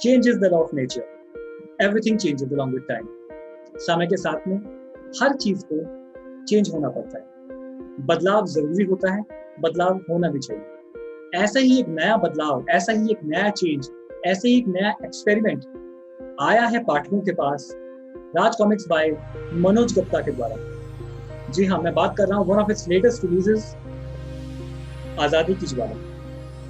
Change is the law of nature, everything changes along with time. समय के साथ में हर चीज को चेंज होना पड़ता है, बदलाव जरूरी होता है, बदलाव होना भी चाहिए। ऐसा ही एक नया बदलाव, ऐसा ही एक नया चेंज, ऐसे ही एक नया एक्सपेरिमेंट आया है पाठकों के पास राज कॉमिक्स बाय मनोज गुप्ता के द्वारा। जी हाँ, मैं बात कर रहा हूँ one of its latest releases, आजादी की ज्वाला।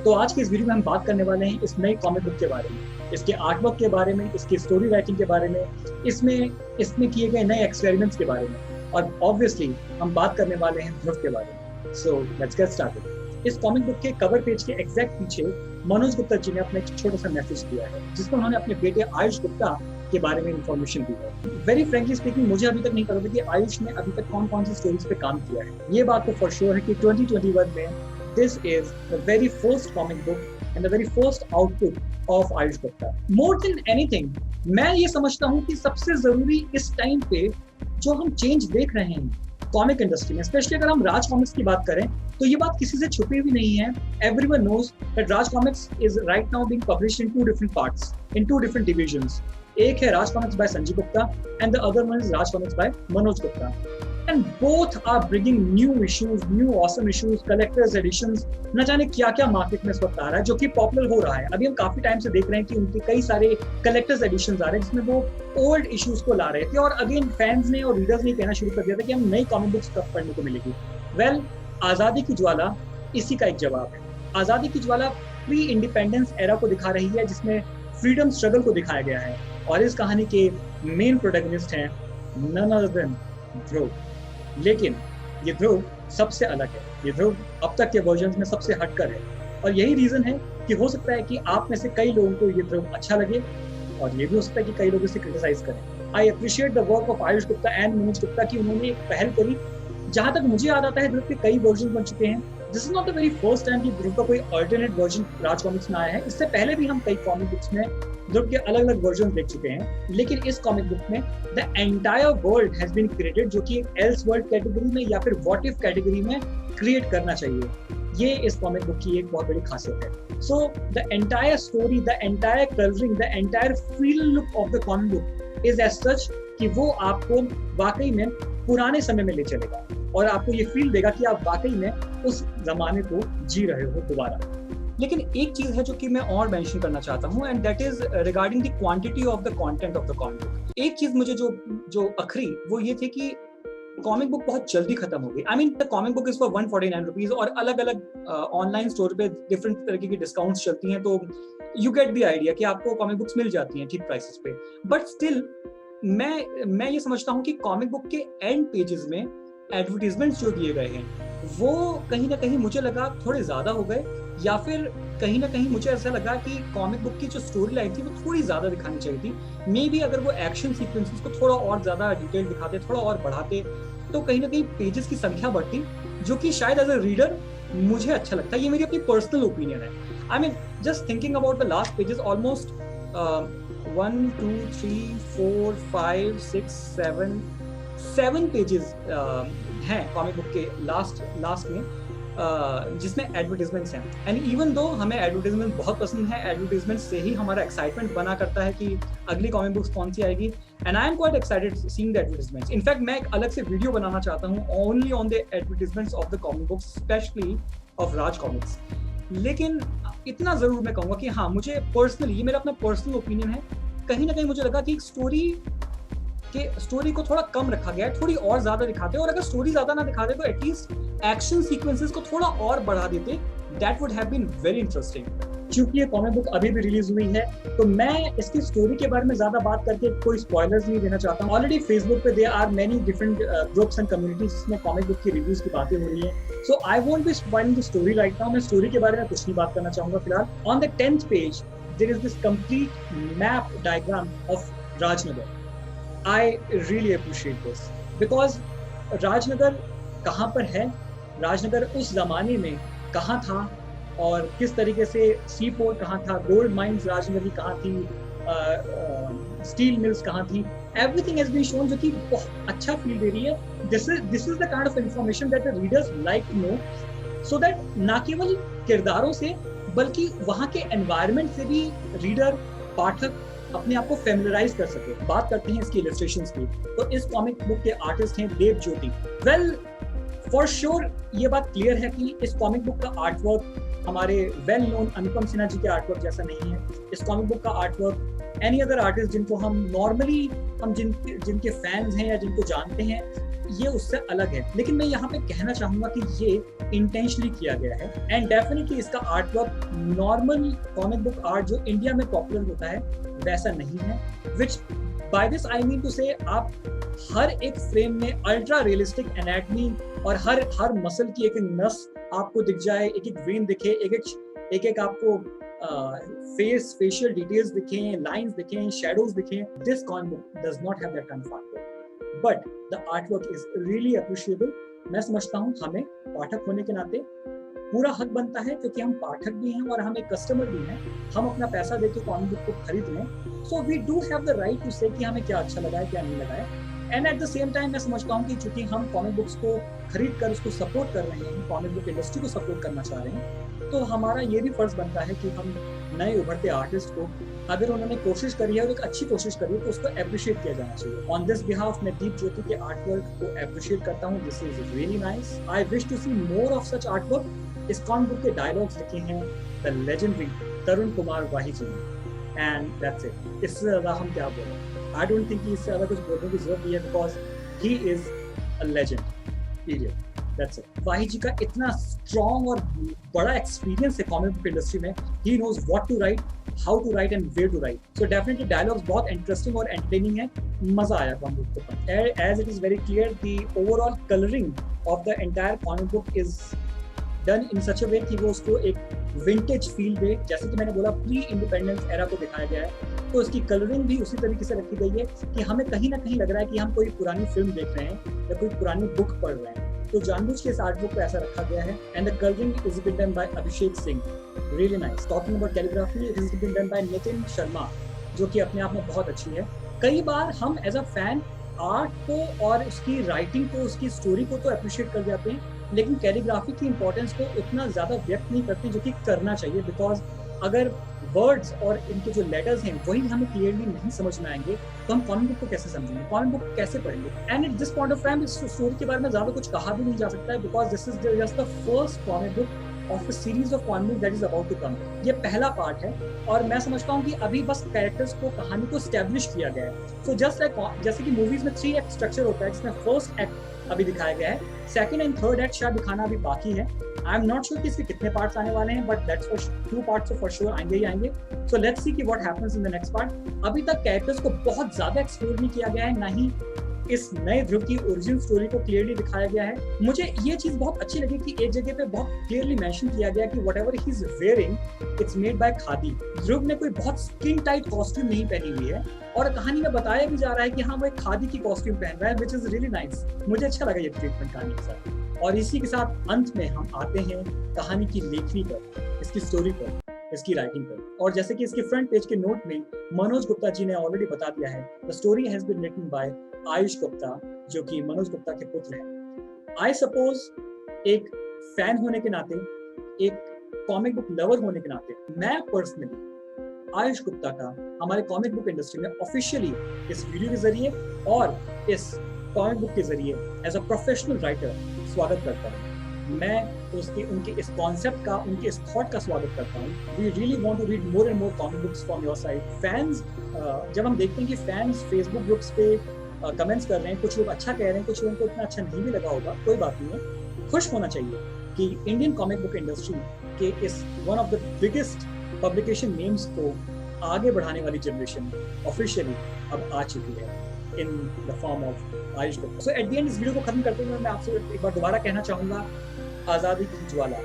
तो आज की इस वीडियो में हम बात करने वाले हैं इस नई कॉमिक बुक के बारे में, इसके आर्टवर्क के बारे में, इसकी स्टोरी राइटिंग के बारे में, इसमें किए गए नए एक्सपेरिमेंट्स के बारे में, और ऑब्वियसली हम बात करने वाले हैं ध्रुव के बारे में। So let's get started. इस कॉमिक बुक के कवर पेज के एग्जैक्ट पीछे मनोज गुप्ता जी ने अपना एक छोटा सा मैसेज दिया है, जिसमें उन्होंने अपने बेटे आयुष गुप्ता के बारे में इंफॉर्मेशन दी है। वेरी फ्रेंकली स्पीकिंग, मुझे अभी तक नहीं पता था कि आयुष ने अभी तक कौन कौन सी स्टोरीज पे काम किया है। ये बात तो फॉर श्योर है कि 2021 में this is the very first comic book and the very first output of Ayush Gupta. More than anything, मैं ये समझता हूँ कि सबसे जरूरी इस टाइम पे जो हम चेंज देख रहे हैं कॉमिक इंडस्ट्री में, स्पेशली अगर हम राज कॉमिक्स की बात करें, तो ये बात किसी से छुपी हुई नहीं है। Everyone knows that Raj comics is right now being published in two different parts, in two different divisions. एक है Raj comics by Sanjeev Gupta and the other one is Raj comics by Manoj Gupta, and both are bringing new issues, new awesome issues, collectors editions, न जाने क्या क्या market में इस वक्त आ रहा है, जो कि पॉपुलर हो रहा है। अभी हम काफी टाइम से देख रहे हैं कि उनके कई सारे कलेक्टर्स एडिशंस आ रहे हैं जिसमें वो ओल्ड इश्यूज को ला रहे थे, और अगेन फैंस ने और रीडर्स ने कहना शुरू कर दिया था कि हम नई कॉमिक बुक्स कब पढ़ने को मिलेगी। वेल, आजादी की ज्वाला इसी का एक जवाब है। आजादी की ज्वाला प्री इंडिपेंडेंस एरा को दिखा रही है, जिसमें फ्रीडम स्ट्रगल को दिखाया गया है, और इस कहानी के मेन प्रोटैगनिस्ट हैं नन अदर देन ध्रुव। लेकिन ये ध्रुव सबसे अलग है, ये ध्रुव अब तक के वर्जन्स में सबसे हटकर है, और यही रीजन है कि हो सकता है कि आप में से कई लोगों को ये ध्रुव अच्छा लगे, और ये भी हो सकता है कि कई लोग इसे क्रिटिसाइज करें। I appreciate the work of Ayush Gupta and Manoj Gupta कि उन्होंने एक पहल करी। जहां तक मुझे याद आता है, ध्रुव के कई वर्जन बन चुके हैं। This is not the very first time कि ध्रुव का कोई अल्टरनेट वर्जन राज कॉमिक्स में आया है। इससे पहले भी हम कई कॉमिक बुक्स में ध्रुव के अलग अलग वर्जन देख चुके हैं, लेकिन इस कॉमिक बुक में the entire world has been created, जो कि एक एल्स वर्ल्ड कैटेगरी में या फिर व्हाट इफ कैटेगरी में क्रिएट करना चाहिए। ये इस कॉमिक बुक की एक बहुत बड़ी खासियत है। So the entire story, the entire colouring, the entire feel look of the comic book is as such कि वो आपको वाकई में पुराने समय में ले चलेगा, और आपको ये फील देगा कि आप वाकई में उस जमाने को जी रहे हो दोबारा। लेकिन एक चीज है जो कि मैं और मेंशन करना चाहता हूं, and that is regarding the quantity of the content of the comic book. एक चीज मुझे जो अखरी वो ये थी कि कॉमिक बुक बहुत जल्दी खत्म हो गई। I mean the comic book is for 149 rupees, और अलग अलग ऑनलाइन स्टोर पे डिफरेंट तरीके की डिस्काउंट्स चलती हैं, तो यू गेट द आइडिया कि आपको कॉमिक बुक्स मिल जाती हैं ठीक प्राइसेस पे। बट स्टिल मैं ये समझता हूँ कि कॉमिक बुक के एंड पेजेस में एडवर्टीजमेंट्स जो दिए गए हैं वो कहीं ना कहीं मुझे लगा थोड़े ज्यादा हो गए, या फिर कहीं ना कहीं मुझे ऐसा लगा कि कॉमिक बुक की जो स्टोरी लाइन थी वो थोड़ी ज्यादा दिखानी चाहिए थी। मे बी अगर वो एक्शन सीक्वेंसेस को थोड़ा और ज्यादा डिटेल दिखाते, थोड़ा और बढ़ाते, तो कहीं ना कहीं पेजेस की संख्या बढ़ती, जो कि शायद एज अ रीडर मुझे अच्छा लगता है। ये मेरी अपनी पर्सनल ओपिनियन है। I mean just thinking about the last pages, almost 1 2 3 4 5 6 7 pages हैं कॉमिक बुक के लास्ट में, जिसमें एडवर्टीजमेंट्स हैं। एंड इवन दो हमें एडवर्टीजमेंट बहुत पसंद है, एडवर्टीजमेंट से ही हमारा एक्साइटमेंट बना करता है कि अगली कॉमिक बुक्स कौन सी आएगी, and I am quite excited seeing the advertisements. In fact मैं एक अलग से वीडियो बनाना चाहता हूँ only on the advertisements of the comic books, specially of Raj comics. लेकिन इतना जरूर मैं कहूँगा कि हाँ, मुझे पर्सनली, ये मेरा अपना पर्सनल ओपिनियन है, कहीं ना कहीं मुझे लगा कि स्टोरी को थोड़ा कम रखा गया है, थोड़ी और ज्यादा दिखाते, और अगर स्टोरी ज्यादा ना दिखाते तो एटलीस्ट एक्शन सीक्वेंसेस को थोड़ा और बढ़ा देते, that would have been very interesting. क्योंकि ये कॉमिक बुक अभी भी रिलीज हुई है, तो मैं इसकी स्टोरी के बारे में ज्यादा बात करके कोई स्पॉयलर्स नहीं देना चाहता हूँ। ऑलरेडी फेसबुक पे there are many different groups and communities जिसमें कॉमिक बुक की रिव्यूज की बातें हो रही हैं, so I won't be spoiling the story right now. मैं स्टोरी के बारे में कुछ नहीं बात करना चाहूंगा फिलहाल। On the 10th page there is this complete map diagram of Rajnagar. I really appreciate this because Rajnagar कहाँ पर है, राजनगर उस जमाने में कहाँ था, और किस तरीके से सी पोर्ट कहाँ था, गोल्ड माइंस राजनगर की कहाँ थी, स्टील मिल्स कहाँ थी, एवरीथिंग हैज बीन शोन, जो कि बहुत अच्छा फील दे रही है। This is the kind of information that the readers like to know, so that ना केवल किरदारों से बल्कि वहाँ के एनवायरनमेंट से भी रीडर पाठक अपने आप को फेमिलराइज कर सके। बात करते हैं इसकी इलस्ट्रेशंस की, तो इस कॉमिक बुक के आर्टिस्ट हैं देव ज्योति। वेल फॉर श्योर ये बात क्लियर है कि इस कॉमिक बुक का आर्टवर्क हमारे वेल नोन अनुपम सिन्हा जी के आर्टवर्क जैसा नहीं है। इस कॉमिक बुक का आर्टवर्क एनी अदर आर्टिस्ट जिनको हम नॉर्मली जिनके फैंस हैं या जिनको जानते हैं, ये उससे अलग है। लेकिन मैं यहाँ पे कहना चाहूंगा कि ये इंटेंशनली किया गया है एंड डेफिनेटली इसका artwork normal comic book art जो इंडिया में पॉपुलर होता है वैसा नहीं है। Which by this I mean to say आप हर एक फ्रेम में अल्ट्रा रियलिस्टिक एनाटमी और हर मसल की एक नस आपको दिख जाए, एक एक वेन दिखे, एक आपको फेशियल डिटेल्स दिखें, लाइंस दिखें, शैडोज दिखें। This comic book does not have that kind of artwork, but the artwork is really appreciable. मैं समझता हूँ हमें पाठक होने के नाते पूरा हक बनता है, क्योंकि हम पाठक भी हैं और हम एक कस्टमर भी हैं। हम अपना पैसा देके कॉमिक बुक को खरीद लें, so we do have the right to say कि हमें क्या अच्छा लगा है क्या नहीं लगा है। And at the same time मैं समझता हूँ कि चूंकि हम कॉमिक बुक्स को खरीद कर उसको सपोर्ट कर रहे हैं, कॉमिक बुक इंडस्ट्री को सपोर्ट करना चाह रहे हैं, तो हमारा ये भी फर्ज बनता है कि हम नए उभरते आर्टिस्ट को, अगर उन्होंने कोशिश करी है और एक अच्छी कोशिश करी है, तो उसको अप्रिशिएट किया जाना चाहिए। ऑन दिस बिहाफ मैं दीप ज्योति के आर्टवर्क को अप्रिशिएट करता हूँ। This is really nice. I wish to see more of such artwork. इस कॉमिक बुक के डायलॉग्स लिखे हैं द लेजेंडरी तरुण कुमार वाही जी ने, एंड दैट्स इट। इससे ज्यादा हम क्या बोलें? आई डोंट थिंक इससे ज्यादा कुछ बोलने की जरूरत नहीं है, because he is a legend, period. That's it. वाही जी का इतना स्ट्रॉन्ग और बड़ा एक्सपीरियंस है कॉमिक बुक इंडस्ट्री में। He knows what to write, how to write and where to write. So definitely dialogues बहुत इंटरेस्टिंग और एंटरटेनिंग है। मजा आया कॉमिक बुक को पढ़। As it is very clear, the overall coloring of the entire comic book is done in such a way कि वो उसको एक विंटेज फील दे। जैसे कि मैंने बोला, प्री इंडिपेंडेंस एरा को दिखाया गया है, तो इसकी कलरिंग भी उसी तरीके से रखी गई है कि हमें कहीं ना कहीं लग रहा है कि हम कोई पुरानी फिल्म देख रहे हैं या कोई पुरानी बुक पढ़ रहे हैं। तो जानबूझ के इस आर्ट बुक को ऐसा रखा गया है। And the colouring is been done by Abhishek Singh, really nice. Talking about calligraphy, it is been done by Nitin Sharma, जो कि अपने आप में बहुत अच्छी है। कई बार हम एज अ फैन आर्ट को और उसकी राइटिंग को, उसकी स्टोरी को तो अप्रिशिएट कर जाते हैं, लेकिन कैलीग्राफी की इंपॉर्टेंस को उतना ज्यादा व्यक्त नहीं करते जो कि करना चाहिए। बिकॉज अगर वर्ड्स और इनके जो लेटर्स हैं वही हमें क्लियरली नहीं समझ में आएंगे, तो हम कॉमिक बुक को कैसे समझेंगे, कॉमिक बुक कैसे पढ़ेंगे? And at this point of time इस स्टोरी के बारे में ज्यादा कुछ कहा भी नहीं जा सकता है, because this is just the first comic book of a series of comic that is about to come. ये पहला पार्ट है और मैं समझता हूँ कि अभी बस कैरेक्टर्स को, कहानी को स्टैब्लिश किया गया है। सो जस्ट लाइक जैसे कि मूवीज में 3 एक्ट स्ट्रक्चर होता है, जिसमें फर्स्ट एक्ट अभी दिखाया गया है, सेकंड एंड थर्ड एक्ट शायद दिखाना अभी बाकी है। आई एम नॉट श्योर कि इसके कितने पार्ट्स आने वाले हैं, बट दैट्स फॉर 2 पार्ट्स तो फॉर श्योर आएंगे ही आएंगे। सो लेट्स सी कि what happens in the next part. अभी तक कैरेक्टर्स को बहुत ज्यादा एक्सप्लोर नहीं किया गया है, ना ही इस नए ध्रुव की ओरिजिनल स्टोरी को क्लियरली दिखाया गया है। मुझे ये चीज बहुत अच्छी लगी कि एक जगह पे बहुत क्लियरली मेंशन किया गया कि whatever he is wearing it's made by khadi. Dhruv ने कोई बहुत स्किन टाइट कॉस्ट्यूम नहीं पहनी हुई है और कहानी में बताया भी जा रहा है कि हाँ वो एक खादी की कॉस्ट्यूम पहन रहा है, व्हिच इज रियली नाइस। मुझे अच्छा लगा ये ट्रीटमेंट कहानी के साथ। और इसी के साथ अंत में हम आते हैं कहानी की लेखनी पर, इसकी स्टोरी पर, इसकी राइटिंग पर। और जैसे कि इसके फ्रंट पेज के नोट में मनोज गुप्ता जी ने ऑलरेडी बता दिया है, the story has been written by Ayush Gupta, जो कि मनोज गुप्ता के पुत्र हैं। आई सपोज एक फैन होने के नाते, एक कॉमिक बुक लवर होने के नाते, मैं पर्सनली आयुष गुप्ता का हमारे कॉमिक बुक इंडस्ट्री में ऑफिशियली इस वीडियो के जरिए और इस कॉमिक बुक के जरिए एज अ प्रोफेशनल राइटर स्वागत करता हूँ। मैं उनके इस कॉन्सेप्ट का, उनके इस थॉट का स्वागत करता हूँ। We really want to read more and more comic books from your side. Fans, जब हम देखते हैं कि फैंस फेसबुक ग्रुप्स पे कमेंट्स कर रहे हैं, कुछ लोग अच्छा कह रहे हैं, कुछ लोगों को इतना अच्छा नहीं भी लगा होगा, कोई बात नहीं है। खुश होना चाहिए कि इंडियन कॉमिक बुक इंडस्ट्री के इस one of the biggest publication names को आगे बढ़ाने वाली जनरेशन ऑफिशियली अब आ चुकी है in the form of Ayush Gupta. So at the end इस वीडियो को खत्म करते हुए मैं आपसे एक बार दोबारा कहना चाहूंगा, आज़ादी की ज्वाला,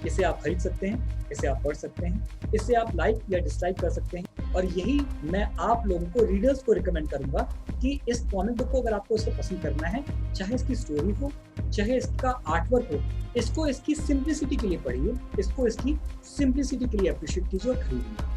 इसे आप खरीद सकते हैं, इसे आप पढ़ सकते हैं, इसे आप लाइक या डिसलाइक कर सकते हैं। और यही मैं आप लोगों को, रीडर्स को रिकमेंड करूंगा कि इस कॉमिक बुक को अगर आपको इसको पसंद करना है, चाहे इसकी स्टोरी हो, चाहे इसका आर्टवर्क हो, इसको इसकी सिंप्लिसिटी के लिए पढ़िए, इसको इसकी सिंप्लिसिटी के लिए अप्रिशिएट कीजिए और खरीदिए।